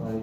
5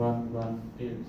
118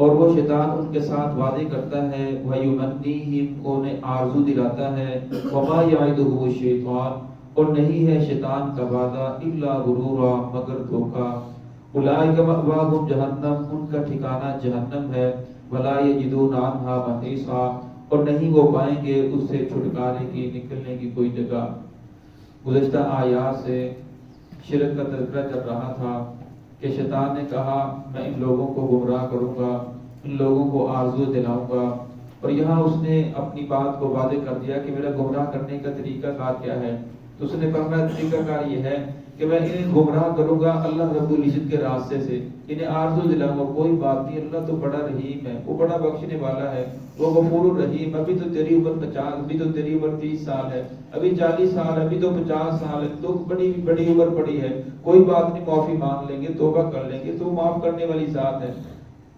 اور وہ شیطان ان کے ساتھ وعدے کرتا ہے، وَيُمَنِّيهِمْ انہیں آرزو دلاتا ہے، وَمَا يَعِدُهُ الشَّيْطَانُ اور نہیں ہے شیطان کا وعدہ الا غرورا مگر دھوکا، اولئک مأواہم جہنم ان کا ٹھکانہ جہنم ہے، ولا یجدون عنہا محیصا اور نہیں وہ پائیں گے اس سے چھٹکارے کی نکلنے کی کوئی جگہ۔ گزشتہ آیات سے شرک کا تذکرہ چل رہا تھا کہ شیطان نے کہا میں ان لوگوں کو گمراہ کروں گا، ان لوگوں کو آرزو دلاؤں گا، اور یہاں اس نے اپنی بات کو واضح کر دیا کہ میرا گمراہ کرنے کا طریقہ کار کیا ہے۔ تو اس نے فرمایا طریقہ کار یہ ہے کہ میں انہیں گمراہ کروں گا اللہ رب العزت کے راستے سے، انہیں آرزو دلاؤں گا، کوئی بات نہیں، اللہ تو بڑا رحیم ہے، وہ بڑا بخشنے والا ہے، وہ غفور الرحیم، ابھی تو تیری عمر 50، ابھی تو تیری عمر 30 سال ہے، ابھی 40 سال، ابھی تو 50 سال ہے، تو بڑی بڑی عمر پڑی ہے، کوئی بات نہیں، معافی مانگ لیں گے، توبہ کر لیں گے، تو معاف کرنے والی ذات ہے۔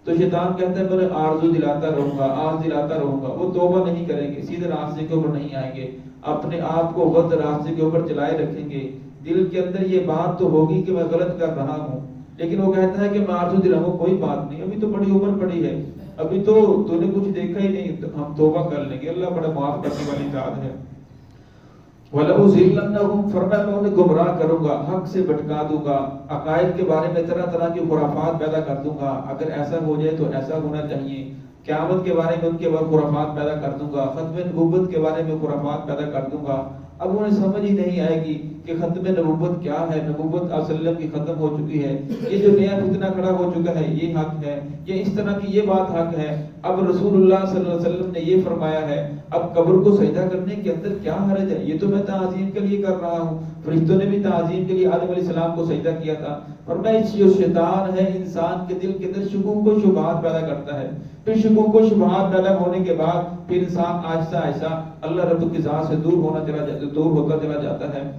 تو شیطان کہتا ہے میں آرزو دلاتا رہوں گا، آرزو دلاتا رہوں گا، وہ توبہ نہیں کریں گے، سیدھے راستے کے اوپر نہیں آئیں گے، اپنے آپ کو غلط راستے کے اوپر چلائے رکھیں گے، دل کے اندر یہ بات تو ہوگی کہ میں غلط کر رہا ہوں، لیکن وہ کہتا ہے کہ میں آرزو دلاؤں، کوئی بات نہیں، ابھی تو بڑی عمر پڑی ہے، ابھی تو نے کچھ دیکھا ہی نہیں، ہم توبہ کر لیں گے، اللہ بڑا معاف کرنے والی ذات ہے۔ وَلَأُضِلَّنَّهُمْ فرمایا میں انہیں گمراہ کروں گا، حق سے بھٹکا دوں گا، عقائد کے بارے میں طرح طرح کی خرافات پیدا کر دوں گا، اگر ایسا ہو جائے تو ایسا ہونا چاہیے، قیامت کے بارے میں ان کے بعد خرافات پیدا کر دوں گا، ختم نبوت کے بارے میں خرافات پیدا کر دوں گا۔ اب انہیں سمجھ ہی نہیں آئے گی کہ ختم نبوت کیا ہے، نبوت وسلم کی ختم ہو چکی ہے، یہ جو نیا فتنہ کھڑا ہو چکا ہے یہ حق ہے، یہ اس طرح کی یہ بات حق ہے، اب رسول اللہ صلی اللہ علیہ وسلم نے یہ فرمایا ہے، اب قبر کو سجدہ کرنے کے اندر کیا حرج ہے، یہ تو میں تعظیم کے لیے کر رہا ہوں، فرشتوں نے بھی تعظیم کے لیے آدم علیہ السلام کو سجدہ کیا تھا۔ فرمایا جو شیطان ہے انسان کے دل کے اندر شکوک و شبہات پیدا کرتا ہے، پھر شکوک و شبہات پیدا ہونے کے بعد پھر انسان آہستہ آہستہ اللہ رب کی ذات سے دور ہوتا چلا جاتا ہے۔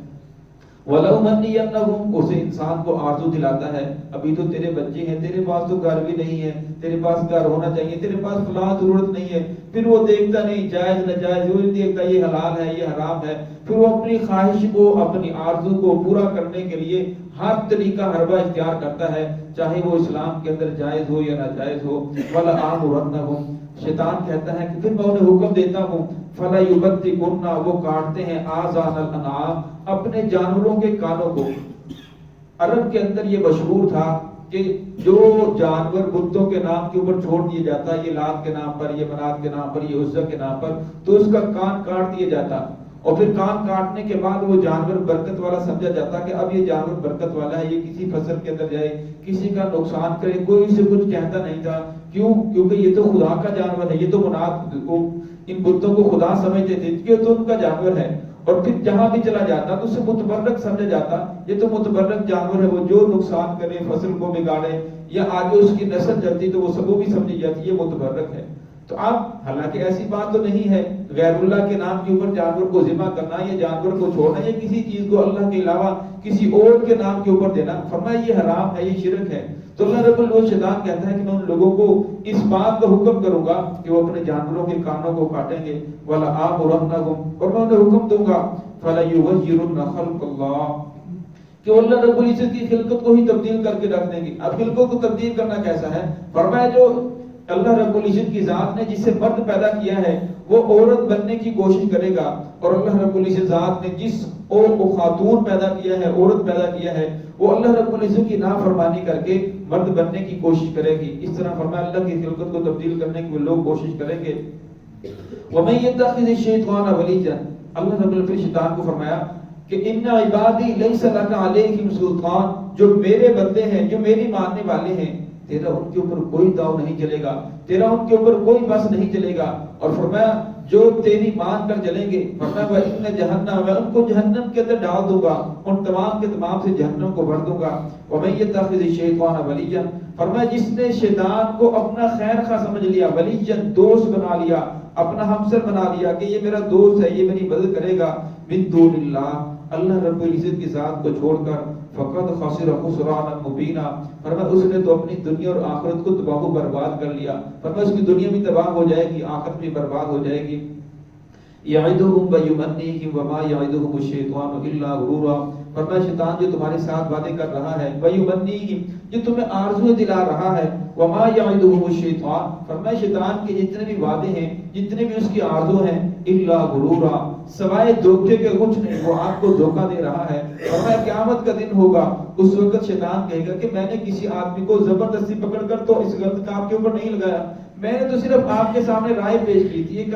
وَلَأُمَنِّيَنَّهُمْ اسے انسان کو آرزو دلاتا ہے، ابھی تو تیرے بچے ہیں، تیرے پاس تو گھر بھی نہیں ہے، تیرے پاس گھر ہونا چاہیے، تیرے پاس فلاں ضرورت نہیں ہے، پھر وہ دیکھتا نہیں جائز ناجائز، وہ دیکھتا یہ حلال ہے یہ حرام ہے، پھر وہ اپنی خواہش کو اپنی آرزو کو پورا کرنے کے لیے ہر طریقہ حربہ اختیار کرتا ہے، چاہے وہ اسلام کے اندر جائز ہو یا ناجائز ہو۔ وَلَآمُرَنَّهُمْ شیطان کہتا ہے کہ پھر میں انہیں حکم دیتا ہوں، فَلَا يُبَتِّكُنَّ وہ کاٹتے ہیں آذَانَ الْأَنْعَامِ اپنے جانوروں کے کانوں کو۔ عرب کے اندر یہ مشہور تھا کہ جو جانور بتوں کے نام کے اوپر چھوڑ دیا جاتا، یہ لات کے نام پر، یہ منات کے نام پر، یہ عزا کے نام پر، تو اس کا کان کاٹ دیا جاتا، اور پھر کان کاٹنے کے بعد وہ جانور برکت والا سمجھا جاتا کہ اب یہ جانور برکت والا ہے، یہ کسی فصل کے اندر جائے، کسی کا نقصان کرے، کوئی اسے کچھ کہتا نہیں تھا، کیوں؟ کیونکہ یہ تو خدا کا جانور ہے، یہ تو منات کو ان بتوں کو خدا سمجھتے تھے، یہ تو ان کا جانور ہے، اور پھر جہاں بھی چلا جاتا تو اسے متبرک سمجھا جاتا، یہ تو متبرک جانور ہے، وہ جو نقصان کرے، فصل کو بگاڑے یا آگے اس کی نسل چلتی تو وہ بھی سمجھی جاتی یہ متبرک ہے۔ تو اب حالانکہ ایسی بات تو نہیں ہے، غیر اللہ کے نام کے اوپر جانور کو ذبح کرنا، یہ جانور کو چھوڑنا، یا کسی چیز کو اللہ کے علاوہ کسی اور کے نام کے اوپر دینا، فرمایا یہ حرام ہے، یہ شرک ہے۔ تو اللہ رب العزت شیطان کہتا ہے کہ میں ان لوگوں کو اس بات کا حکم کروں گا کہ وہ اپنے جانوروں کے کانوں کو کاٹیں گے، وَلَآمُرَنَّهُمْ اور میں انہیں حکم دوں گا، فَلَيُغَيِّرُنَّ خَلْقَ اللَّهِ کہ وہ اللہ رب العزت کی خلقت کو ہی تبدیل کر کے رکھ دیں گے۔ اب خلقت کو تبدیل کرنا کیسا ہے؟ فرمایا جو اللہ رب العزت کی ذات نے جس سے مرد پیدا کیا ہے وہ عورت بننے کی کوشش کرے گا، اور اللہ رب العزت ذات نے جس کو خاتون پیدا کیا ہے، عورت پیدا کیا ہے، وہ اللہ رب العزت کی نافرمانی کر کے مرد بننے کی کوشش کرے گی۔ اس طرح فرمایا اللہ کی خلقت کو تبدیل کرنے کی لوگ کوشش کریں گے۔ وَمَن يَتَّخِذِ الشَّيْطَانَ وَلِيًّا اللہ رب العزت شیطان کو فرمایا کہ ان عبادی لیس لک علیہم سلطان جو میرے بندے ہیں، جو میری ماننے والے ہیں، تیرا ان کے اوپر کوئی داؤ نہیں چلے گا، تیرا ان کے اوپر کوئی بس نہیں چلے گا۔ اور فرمایا جو تیری مان کر چلیں گے، فرمایا وَإِنَّ جَهَنَّمَ میں ان کو جہنم کے اندر ڈال دوں گا، ان تمام کے تمام سے جہنم کو بھر دوں گا۔ وَمَن يَتَّخِذِ الشَّيْطَانَ وَلِيًّا فرمایا جس نے شیطان کو اپنا خیر خواہ سمجھ لیا، ولیًا دوست بنا لیا، اپنا ہمسر بنا لیا کہ یہ میرا دوست ہے، یہ میری مدد کرے گا، من دون اللہ اللہ رب العزت کی ذات کو چھوڑ کر، فقد خسر خسرانا مبینا فرمایا اس نے تو اپنی دنیا اور آخرت کو تباہ و برباد کر لیا۔ فرمایا اس کی دنیا بھی تباہ ہو جائے گی، آخرت بھی برباد ہو جائے گی۔ یعدہم ویمنیہم وما یعدہم الشیطان الا غرورا ورنہ شیطان جو تمہارے ساتھ وعدے کر رہا ہے وَيُمَنِّيهِمْ جو تمہیں آرزو دلا رہا ہے وَمَا يَعِدُهُمُ الشَّيْطَانُ فرمایا شیطان کے جتنے بھی وعدے ہیں جتنے بھی اس کی آرزو ہیں إِلَّا غُرُورًا سوائے دھوکے کے کچھ نہیں، وہ آپ کو دھوکہ دے رہا ہے۔ فرمایا قیامت کا دن ہوگا، اس وقت شیطان کہے گا کہ میں نے کسی آدمی کو زبردستی پکڑ کر تو اس غلط کا آپ کے اوپر نہیں لگایا، میں نے تو صرف آپ کے سامنے رائے پیش کی تھی، ایک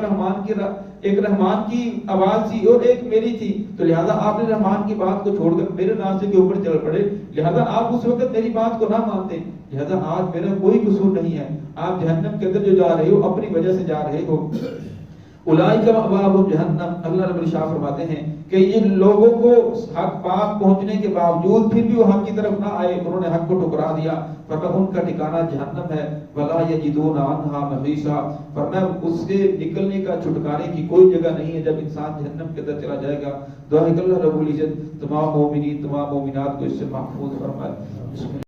رحمان کی آواز تھی اور ایک میری تھی، تو لہذا آپ نے رحمان کی بات کو چھوڑ کر میرے راستے کے اوپر چل پڑے، لہذا آپ اس وقت میری بات کو نہ مانتے، لہذا آج میرا کوئی قصور نہیں ہے، آپ جہنم کے اندر جو جا رہے ہو اپنی وجہ سے جا رہے ہو۔ اولئک مأواہم جہنم، اللہ رب العزت فرماتے ہیں کہ یہ لوگوں کو حق پاک پہنچنے کے باوجود پھر بھی وہ حق کی طرف نہ آئے، انہوں نے حق کو ٹھکرا دیا، فرمایا ان کا ٹھکانہ جہنم ہے، ولا یجدون عنہا محیصا، فرمایا اس سے نکلنے کا چھٹکارے کی کوئی جگہ نہیں ہے جب انسان جہنم کے اندر چلا جائے گا۔ دعا ہے کہ اللہ رب العزت تمام مومنین تمام مومنات کو اس سے محفوظ فرمائے۔